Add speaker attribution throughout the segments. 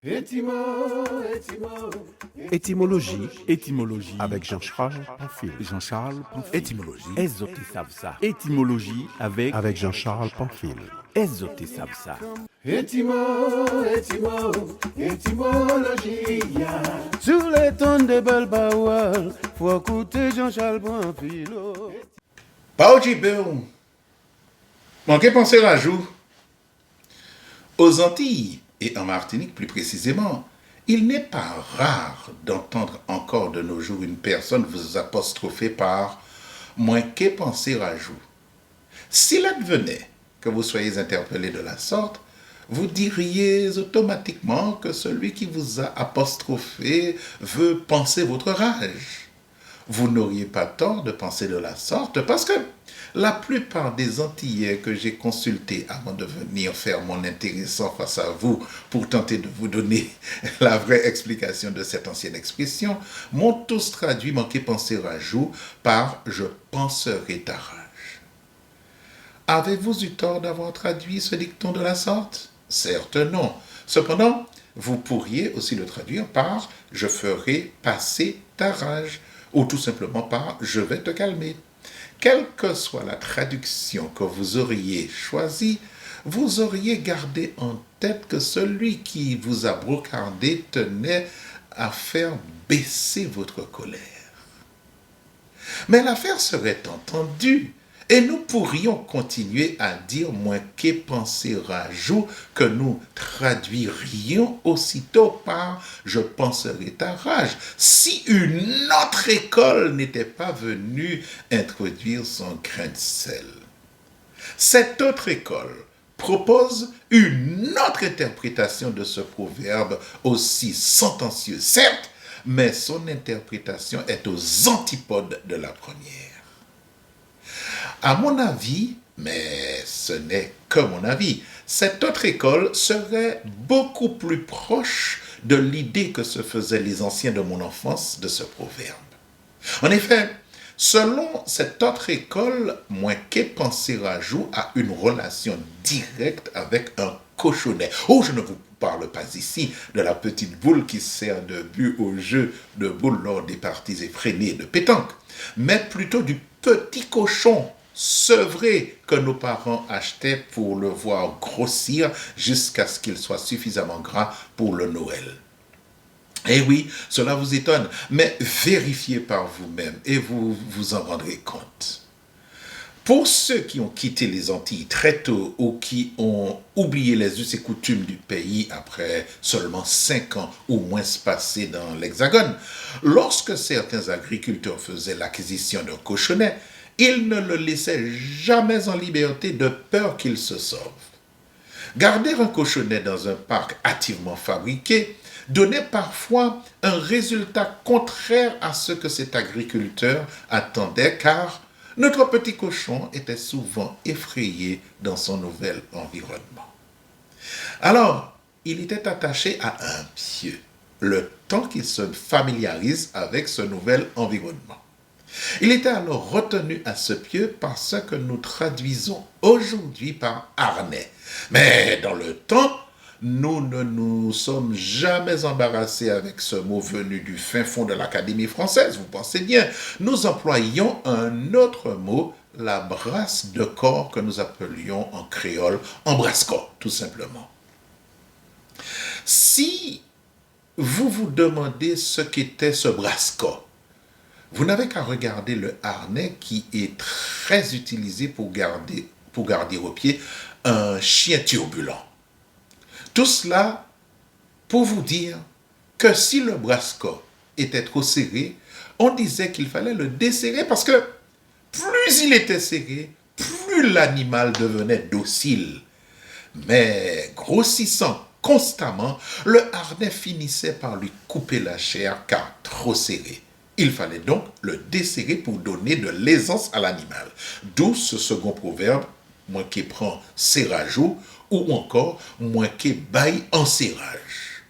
Speaker 1: Étymologie
Speaker 2: Avec Jean-Charles Pamphile.
Speaker 1: Étymologie.
Speaker 3: Ezote Savsa.
Speaker 1: Étymologie
Speaker 2: Avec Jean-Charles Pamphile.
Speaker 3: Ezote Savsa.
Speaker 4: Étymologie. Sur les tonnes de Balbawal, faut écouter Jean-Charles Pamphile.
Speaker 5: Paoji Beou, manquez penser à jour. Aux Antilles, et en Martinique plus précisément, il n'est pas rare d'entendre encore de nos jours une personne vous apostropher par « moins qu'est penser à jour ». S'il advenait que vous soyez interpellé de la sorte, vous diriez automatiquement que celui qui vous a apostrophé veut penser votre rage. Vous n'auriez pas tort de penser de la sorte parce que la plupart des Antillais que j'ai consultés avant de venir faire mon intéressant face à vous pour tenter de vous donner la vraie explication de cette ancienne expression m'ont tous traduit manquer penser à jour par « je penserai ta rage ». Avez-vous eu tort d'avoir traduit ce dicton de la sorte? Certes non. Cependant, vous pourriez aussi le traduire par « je ferai passer ta rage » ou tout simplement par « je vais te calmer ». Quelle que soit la traduction que vous auriez choisie, vous auriez gardé en tête que celui qui vous a brocardé tenait à faire baisser votre colère. Mais l'affaire serait entendue et nous pourrions continuer à dire moins qu'est penser rajout que nous traduirions aussitôt par « je penserai ta rage » si une autre école n'était pas venue introduire son grain de sel. Cette autre école propose une autre interprétation de ce proverbe aussi sentencieux, certes, mais son interprétation est aux antipodes de la première. À mon avis, mais ce n'est que mon avis, cette autre école serait beaucoup plus proche de l'idée que se faisaient les anciens de mon enfance de ce proverbe. En effet, selon cette autre école, moins qu'est penser rajout a une relation directe avec un cochonnet. Oh, je ne vous parle pas ici de la petite boule qui sert de but au jeu de boules lors des parties effrénées de pétanque, mais plutôt du petit cochon sevré que nos parents achetaient pour le voir grossir jusqu'à ce qu'il soit suffisamment gras pour le Noël. Eh oui, cela vous étonne, mais vérifiez par vous-même et vous vous en rendrez compte. Pour ceux qui ont quitté les Antilles très tôt ou qui ont oublié les us et coutumes du pays après seulement 5 ans ou moins passés dans l'Hexagone, lorsque certains agriculteurs faisaient l'acquisition d'un cochonnet, ils ne le laissaient jamais en liberté de peur qu'il se sauve. Garder un cochonnet dans un parc hâtivement fabriqué donnait parfois un résultat contraire à ce que cet agriculteur attendait, car notre petit cochon était souvent effrayé dans son nouvel environnement. Alors, il était attaché à un pieu, le temps qu'il se familiarise avec ce nouvel environnement. Il était alors retenu à ce pieu par ce que nous traduisons aujourd'hui par harnais. Mais dans le temps, nous ne nous sommes jamais embarrassés avec ce mot venu du fin fond de l'Académie française, vous pensez bien. Nous employions un autre mot, la brasse de corps que nous appelions en créole embrasco, tout simplement. Si vous vous demandez ce qu'était ce brasco, vous n'avez qu'à regarder le harnais qui est très utilisé pour garder au pied un chien turbulent. Tout cela pour vous dire que si le brasco était trop serré, on disait qu'il fallait le desserrer parce que plus il était serré, plus l'animal devenait docile. Mais grossissant constamment, le harnais finissait par lui couper la chair car trop serré. Il fallait donc le desserrer pour donner de l'aisance à l'animal. D'où ce second proverbe, moins qu'est prend serrageau, ou encore moins qu'est baille en serrage.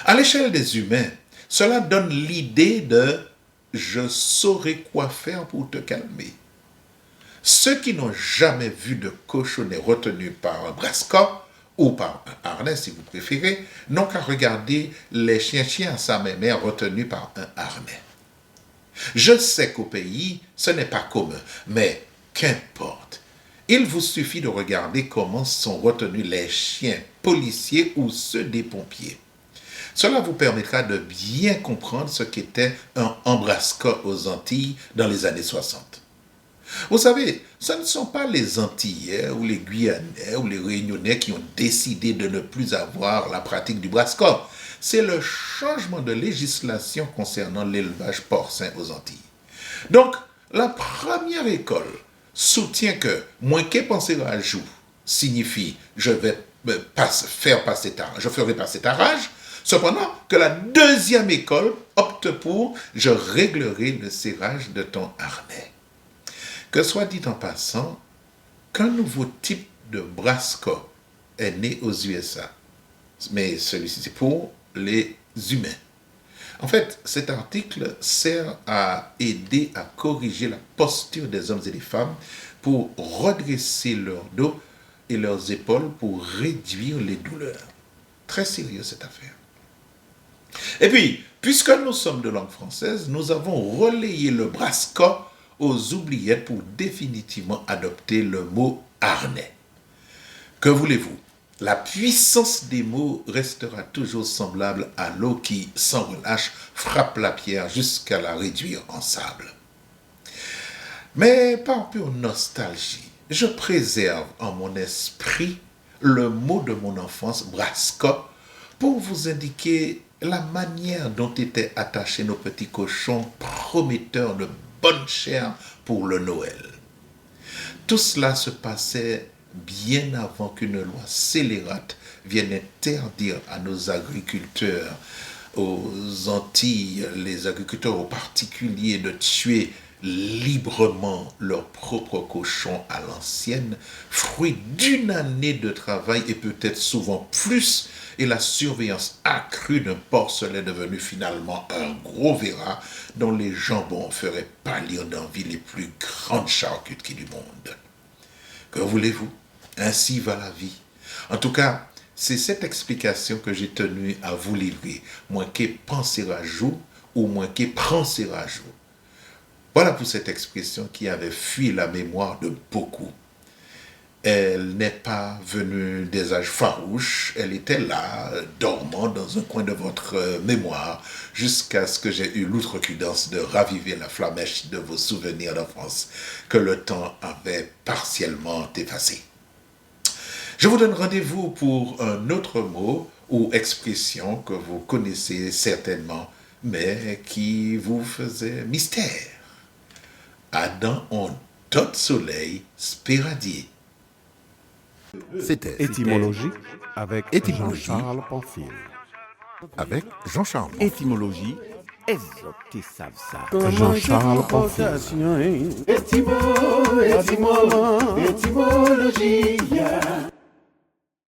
Speaker 5: À l'échelle des humains, cela donne l'idée de « je saurai quoi faire pour te calmer ». Ceux qui n'ont jamais vu de cochonnet retenu par un brasco ou par un harnais si vous préférez, n'ont qu'à regarder les chiens à sa mère retenus par un harnais. Je sais qu'au pays, ce n'est pas commun, mais qu'importe. Il vous suffit de regarder comment sont retenus les chiens policiers ou ceux des pompiers. Cela vous permettra de bien comprendre ce qu'était un embrasca aux Antilles dans les années 60. Vous savez, ce ne sont pas les Antillais ou les Guyanais ou les Réunionnais qui ont décidé de ne plus avoir la pratique du brasca. C'est le changement de législation concernant l'élevage porcin aux Antilles. Donc, la première école soutient que « moins qu'est penser à jour » signifie « je ferai passer ta rage », cependant que la deuxième école opte pour « je réglerai le serrage de ton harnais ». Que soit dit en passant, qu'un nouveau type de brasca est né aux USA, mais celui-ci c'est pour les humains. En fait, cet article sert à aider à corriger la posture des hommes et des femmes pour redresser leur dos et leurs épaules pour réduire les douleurs. Très sérieux cette affaire. Et puis, puisque nous sommes de langue française, nous avons relayé le brasca aux oubliettes pour définitivement adopter le mot harnais. Que voulez-vous? La puissance des mots restera toujours semblable à l'eau qui, sans relâche, frappe la pierre jusqu'à la réduire en sable. Mais par pure nostalgie, je préserve en mon esprit le mot de mon enfance, brasca, pour vous indiquer la manière dont étaient attachés nos petits cochons prometteurs de bonne chair pour le Noël. Tout cela se passait bien avant qu'une loi scélérate vienne interdire à nos agriculteurs, aux Antilles, les agriculteurs aux particuliers, de tuer librement leurs propres cochons à l'ancienne, fruit d'une année de travail et peut-être souvent plus, et la surveillance accrue d'un porcelet devenu finalement un gros verra dont les jambons feraient pâlir d'envie les plus grandes charcutiers du monde. Que voulez-vous? Ainsi va la vie. En tout cas, c'est cette explication que j'ai tenu à vous livrer, moins qu'est penser à jour ou moins qu'est penser à jour. Voilà pour cette expression qui avait fui la mémoire de beaucoup. Elle n'est pas venue des âges farouches, elle était là, dormant dans un coin de votre mémoire, jusqu'à ce que j'ai eu l'outrecuidance de raviver la flamèche de vos souvenirs d'enfance que le temps avait partiellement effacé. Je vous donne rendez-vous pour un autre mot ou expression que vous connaissez certainement, mais qui vous faisait mystère. Adam on tot soleil spéradier.
Speaker 1: C'était
Speaker 2: Étymologie avec
Speaker 1: Étymologie.
Speaker 2: Jean-Charles Pamphile.
Speaker 1: avec Jean-Charles.
Speaker 3: Étymologie, Ezote savent ça.
Speaker 2: Jean-Charles Pamphile.
Speaker 4: Étymologie.